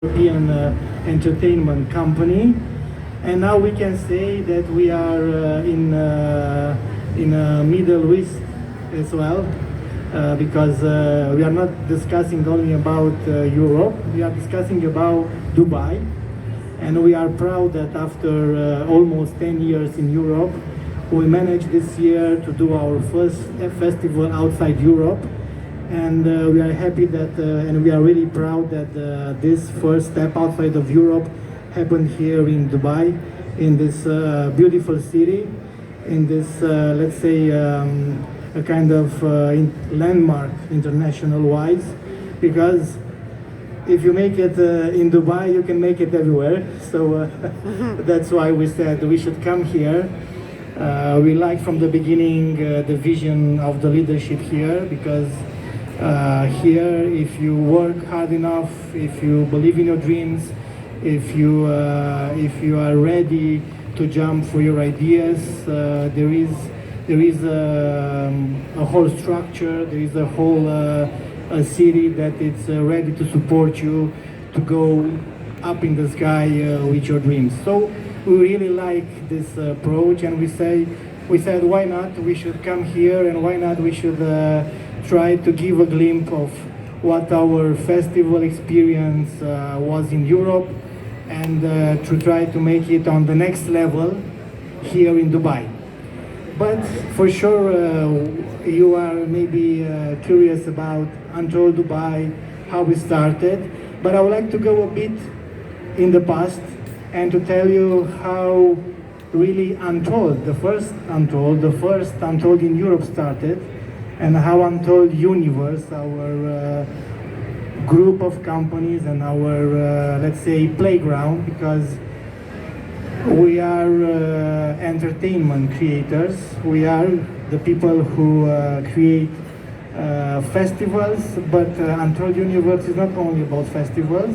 European entertainment company, and now we can say that we are in Middle East as well, because we are not discussing only about Europe, we are discussing about Dubai, and we are proud that after almost 10 years in Europe, we managed this year to do our first festival outside Europe. And we are happy that, and we are really proud that this first step outside of Europe happened here in Dubai, in this beautiful city, in this, let's say, a kind of landmark international-wise, because if you make it in Dubai, you can make it everywhere. So that's why we said we should come here. We like from the beginning the vision of the leadership here, because here, if you work hard enough, if you believe in your dreams, if you are ready to jump for your ideas, there is a whole structure, there is a whole a city that it's ready to support you to go up in the sky with your dreams. So we really like this approach, and we said why not we should come here, and why not we should try to give a glimpse of what our festival experience was in Europe, and to try to make it on the next level here in Dubai. But for sure, you are maybe curious about Untold Dubai, how we started. But I would like to go a bit in the past and to tell you how really Untold, the first Untold in Europe started, and how Untold Universe, our group of companies and our, let's say, playground, because we are entertainment creators. We are the people who create festivals, but Untold Universe is not only about festivals.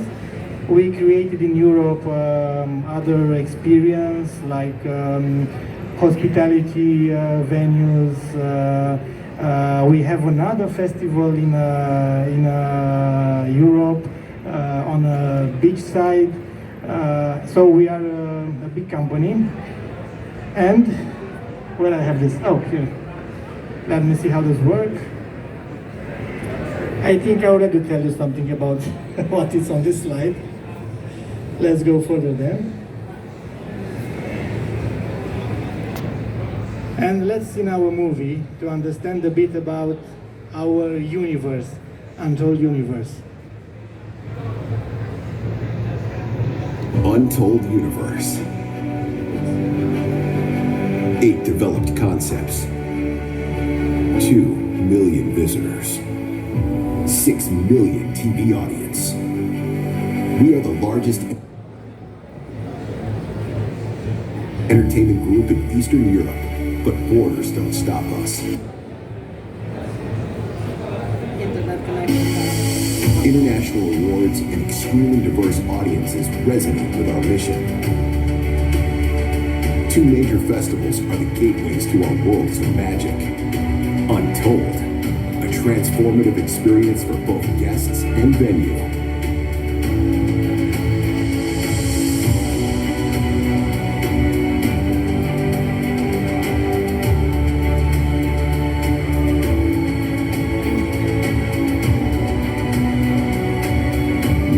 We created in Europe other experience like hospitality venues. We have another festival in Europe on a beach side. So we are a big company. And where I have this? Oh, here. Let me see how this works. I think I already tell you something about what is on this slide. Let's go further then. And let's see now a movie to understand a bit about our universe, Untold Universe. Untold Universe. 8 developed concepts. 2 million visitors. 6 million TV audience. We are the largest entertainment group in Eastern Europe, but borders don't stop us. International awards and extremely diverse audiences resonate with our mission. 2 major festivals are the gateways to our worlds of magic. Untold, a transformative experience for both guests and venue.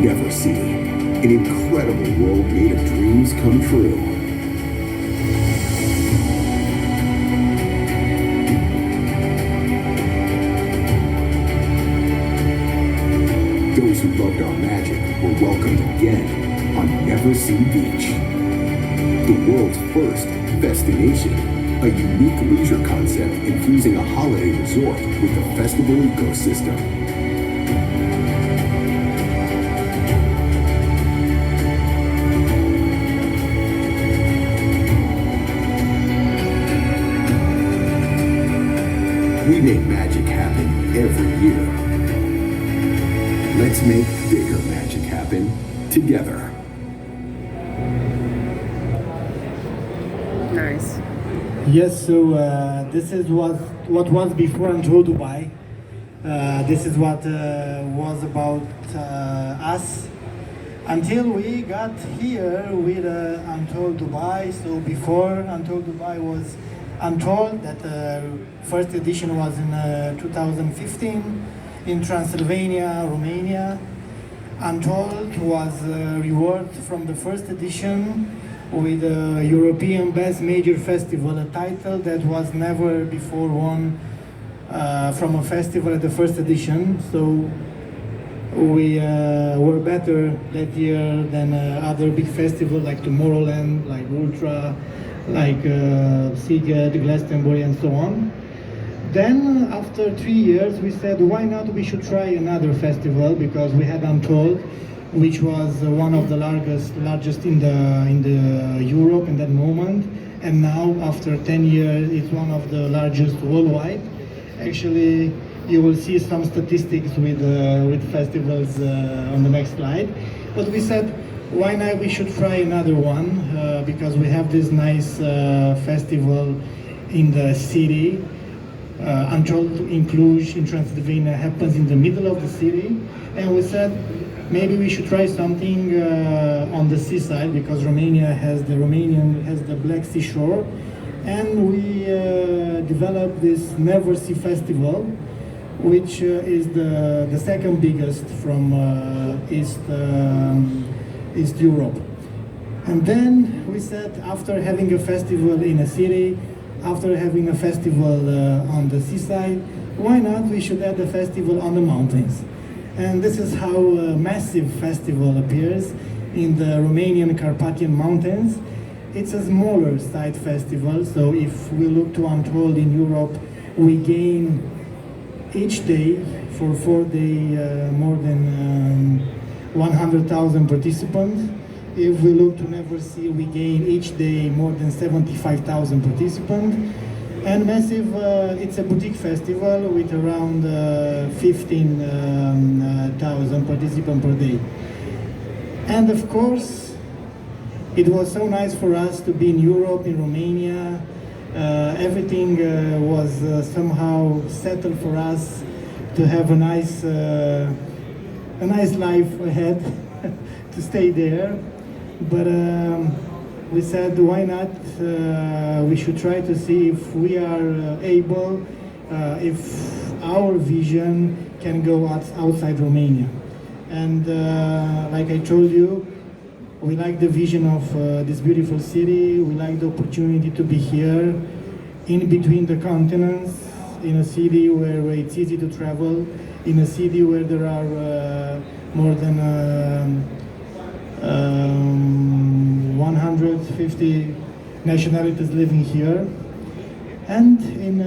Never See, an incredible world made of dreams come true. Those who loved our magic were welcomed again on Never See Beach, the world's first destination, a unique leisure concept infusing a holiday resort with a festival ecosystem. We make magic happen every year. Let's make bigger magic happen together. Nice. Yes, so this is what was before Untold Dubai. This is what was about us. until we got here with Untold Dubai. So before Untold Dubai was Untold, that first edition was in 2015 in Transylvania, Romania. Untold was a reward from the first edition with the European Best Major Festival, a title that was never before won from a festival at the first edition. So we were better that year than other big festivals like Tomorrowland, like Ultra, like Sziget, Glastonbury, and so on. Then, after 3 years, we said, why not we should try another festival, because we had Untold, which was one of the largest in the Europe in that moment, and now, after 10 years, it's one of the largest worldwide. Actually, you will see some statistics with festivals on the next slide. But we said, why not we should try another one, because we have this nice festival in the city. Untold in Cluj, in Transylvania, happens in the middle of the city, and we said maybe we should try something on the seaside, because Romania has the Black Sea shore, and we developed this Never Sea Festival, which is the second biggest from East Europe. And then we said, after having a festival in a city, after having a festival on the seaside, why not we should add a festival on the mountains? And this is how a massive festival appears in the Romanian Carpathian Mountains. It's a smaller side festival, so if we look to Untold in Europe, we gain each day for 4 days more than 100,000 participants. If we look to Never See, we gain each day more than 75,000 participants. And massive, it's a boutique festival with around 15,000 participants per day. And of course, it was so nice for us to be in Europe, in Romania. Everything was somehow settled for us to have a nice life ahead, to stay there. But we said, why not? We should try to see if we are able, if our vision can go outside Romania. And like I told you, we like the vision of this beautiful city. We like the opportunity to be here, in between the continents, in a city where it's easy to travel, in a city where there are more than 150 nationalities living here. And in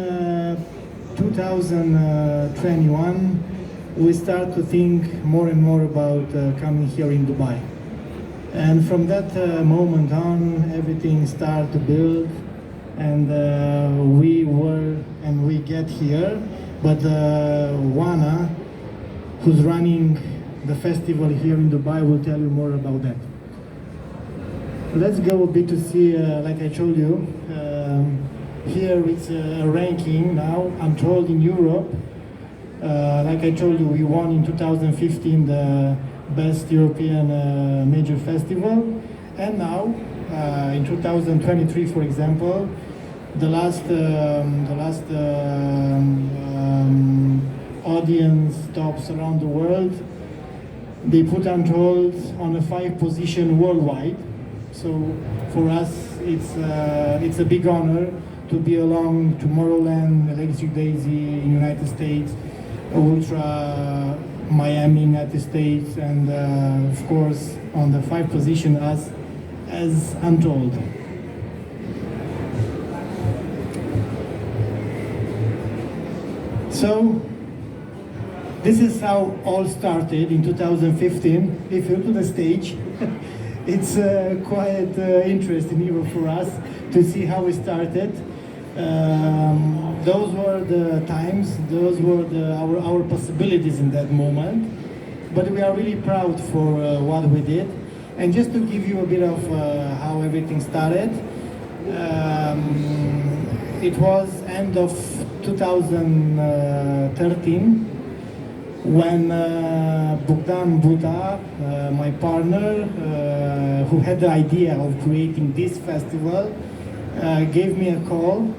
2021, we start to think more and more about coming here in Dubai. And from that moment on, everything started to build, and we get here. But Wana, who's running the festival here in Dubai, will tell you more about that. Let's go a bit to see, like I told you, here it's a ranking now, Untold in Europe. Like I told you, we won in 2015 the Best European Major Festival, and now in 2023, for example, the last audience tops around the world, they put Untold on a 5th position worldwide. So for us, it's a big honor to be along Tomorrowland, Electric Daisy in United States, Ultra, Miami, United States, and of course on the 5th position as Untold. So this is how all started in 2015. If you look to the stage, it's quite interesting even for us to see how we started. Those were the times, those were our possibilities in that moment. But we are really proud for what we did. And just to give you a bit of how everything started, it was end of 2013 when Bogdan Buda, my partner, who had the idea of creating this festival, gave me a call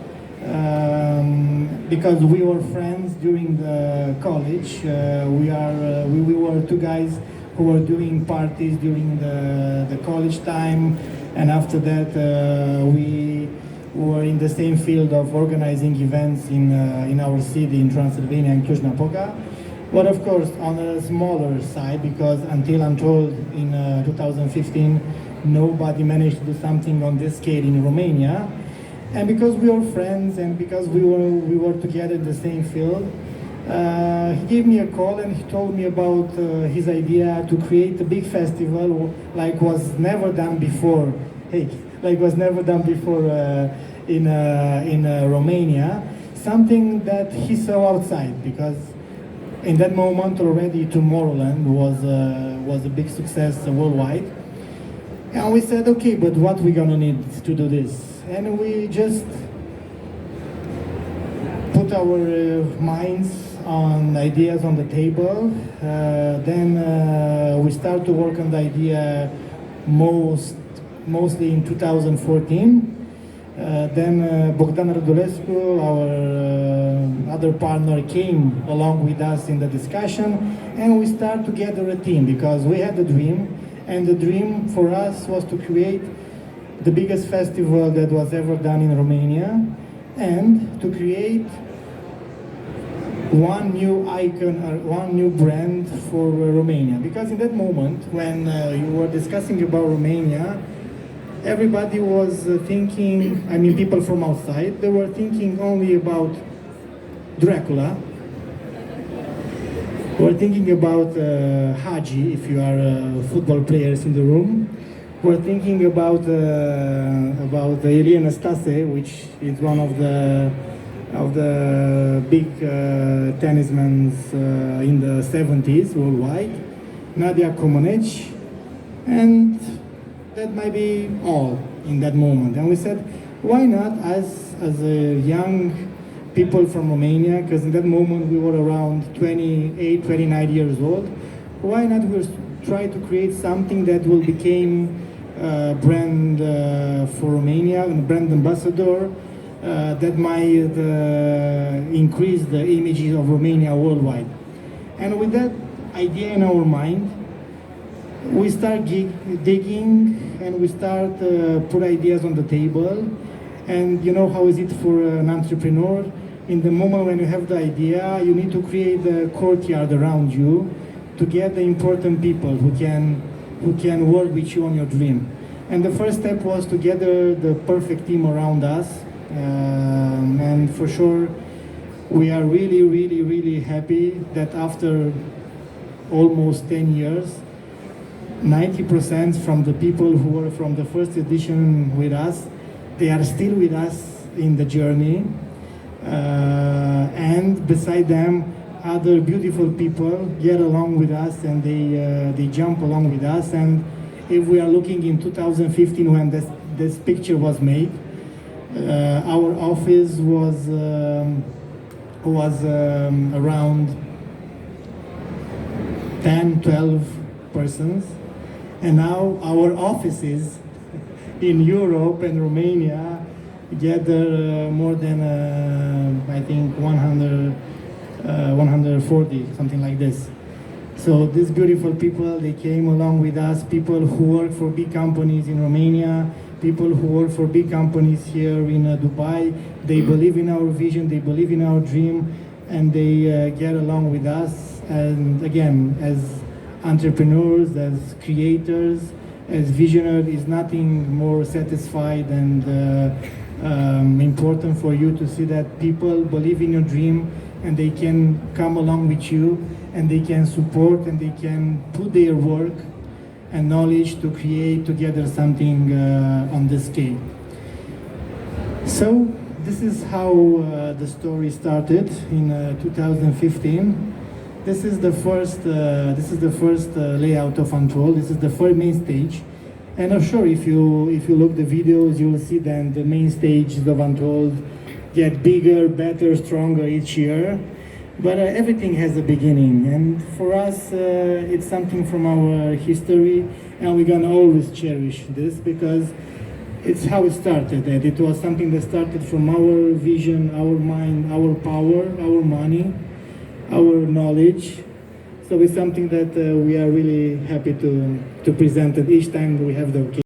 because we were friends during the college. We were two guys who were doing parties during the college time, and after that we were in the same field of organizing events in our city in Transylvania, in Cluj-Napoca. But of course on a smaller side, because until Untold in 2015 nobody managed to do something on this scale in Romania. And because we were friends and because we were together in the same field, he gave me a call and he told me about his idea to create a big festival like was never done before. Hey, like was never done before in Romania. Something that he saw outside, because in that moment already Tomorrowland was a big success worldwide. And we said, okay, but what we gonna need to do this? And we just put our minds on ideas on the table. Then we start to work on the idea mostly in 2014. Then Bogdan Radulescu, our other partner, came along with us in the discussion, and we start to gather a team because we had a dream, and the dream for us was to create the biggest festival that was ever done in Romania, and to create one new icon or one new brand for Romania. Because in that moment, when you were discussing about Romania, everybody was thinking, I mean people from outside, they were thinking only about Dracula. We're thinking about Hagi, if you are football players in the room. We're thinking about Elena Stase, which is one of the big tennismen in the 70s worldwide. Nadia Comaneci, and that might be all in that moment. And we said, why not as a young people from Romania, because in that moment we were around 28, 29 years old, why not we try to create something that will become a brand for Romania, and a brand ambassador that might increase the images of Romania worldwide. And with that idea in our mind, we start digging and we start put ideas on the table. And you know how is it for an entrepreneur? In the moment when you have the idea, you need to create a courtyard around you to get the important people who can work with you on your dream. And the first step was to gather the perfect team around us. And for sure, we are really, really, really happy that after almost 10 years, 90% from the people who were from the first edition with us, they are still with us in the journey. And beside them, other beautiful people get along with us, and they jump along with us. And if we are looking in 2015 when this picture was made, our office was around 10, 12 persons. And now our offices in Europe and Romania gather more than, I think, 140, something like this. So these beautiful people, they came along with us, people who work for big companies in Romania, people who work for big companies here in Dubai. They believe in our vision, they believe in our dream, and they get along with us. And again, as entrepreneurs, as creators, as visionaries, is nothing more satisfied and important for you to see that people believe in your dream and they can come along with you and they can support and they can put their work and knowledge to create together something on this scale. So this is how the story started in 2015. This is the first layout of Untold. This is the first main stage. And I'm sure if you look the videos, you will see then the main stages of Untold get bigger, better, stronger each year. But everything has a beginning, and for us, it's something from our history, and we're gonna always cherish this because it's how it started. And it was something that started from our vision, our mind, our power, our money, our knowledge. So it's something that we are really happy to present it each time we have the occasion.